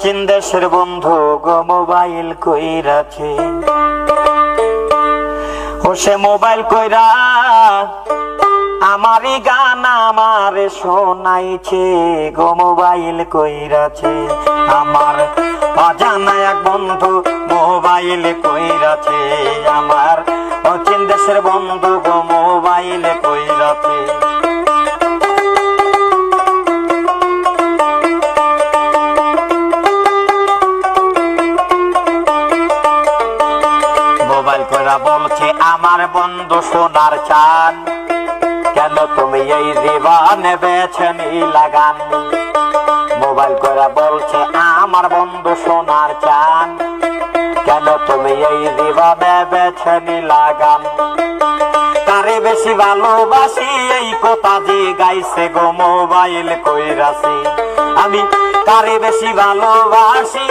অচিন দেশের বন্ধু গো মোবাইল কইরাছে, ও সে মোবাইল কইরা আমারই গান আমারে শোনাইছে গো মোবাইল কইরাছে। আমার অজানা এক বন্ধু মোবাইল কইরাছে, আমার অচিন দেশের বন্ধু গো মোবাইল কইরাছে। মোবাইল কইরা বলছে আমার বন্ধু সোনার চান, কেন তুমি এই জীবনে বেছে নিলা গান। মোবাইল কইরা বলছে আমার বন্ধু সোনার চান, কেন তুমি এই জীবনে বেছে নিলা গান। কারে বেশি ভালোবাসি এই কথা যে গাইছে গো মোবাইল কইরাছে, আমি কারে বেশি ভালোবাসি,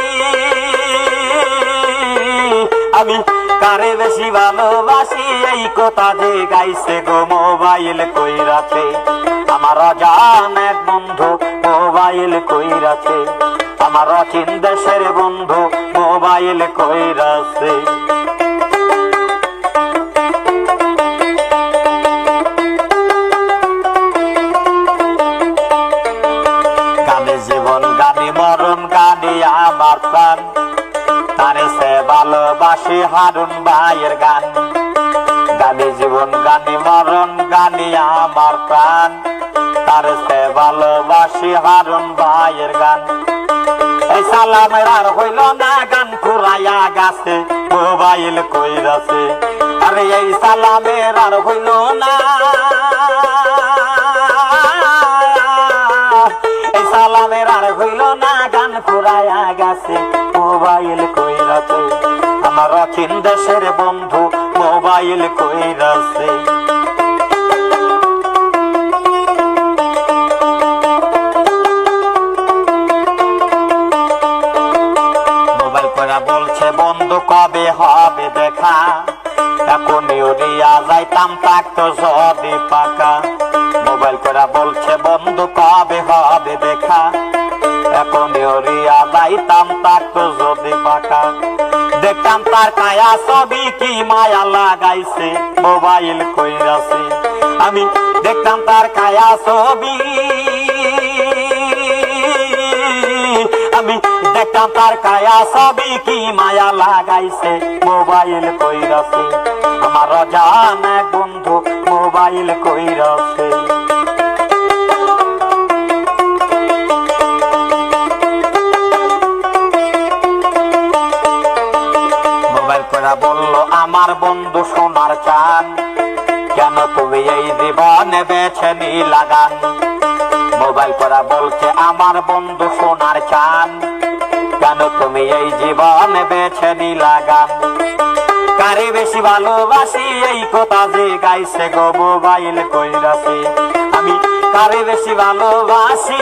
আমি কারে বেশি ভালোবাসি এই কথা যে গাইছে গো মোবাইল কইরাছে। আমার অজান এক বন্ধু মোবাইল কইরাছে, আমার অচিন দেশের বন্ধু মোবাইল কইরাছে। গানে জীবন গানে মরণ গানে আমার প্রাণ, তারে সে ভালোবাসি হারুন ভাইয়ের গান। গানে জীবন গানে মরণ গানে আমার প্রাণ, তারে সে ভালোবাসি হারুন ভাইয়ের গান। এই সালামের আর হইল না গান ফুরাইয়া গাছে মোবাইল কইরাছে, আরে এই সালামের আর হইল না, এই সালামের আর হইল না গান ফুরাইয়া গাছে মোবাইল কইরাছে। আমার অচিন দেশের বন্ধু মোবাইল কইরাছে। মোবাইল কইরা বলছে বন্ধু কবে হবে দেখা, এখনই উড়িয়া যাইতাম থাকতো যদি পাকা। মোবাইল কইরা বলছে বন্ধু কবে হবে দেখা, এখনই উড়িয়া যাইতাম থাকতো যদি পাকা। দেখতাম তার কায়া ছবি কি মায়া লাগাইছে মোবাইল কইরাছে, আমি দেখতাম তার কায়া ছবি, আমি দেখতাম তার কায়া ছবি কি মায়া লাগাইছে মোবাইল কইরাছে। আমার অজান এক বন্ধু মোবাইল কইরাছে। বললো আমার বন্ধু সোনার চান, কেন তুমি এই জীবনে বেছে নিলা গান। মোবাইল করা বলছে আমার বন্ধু সোনার চান, কেন তুমি এই জীবনে বেছে নিলা গান। কারে বেশি ভালোবাসি এই কথা যে গাইছে গো মোবাইল কইরাছে, আমি কারে বেশি ভালোবাসি,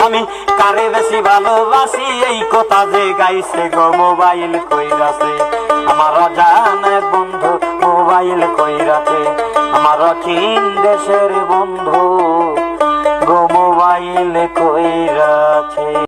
আমি কারে বেশি ভালোবাসি এই কথা যে গাইছে গো মোবাইল কইরাছে। আমার অজান এক বন্ধু মোবাইল কইরাছে, আমার অচিন দেশের বন্ধু গো মোবাইল কইরাছে।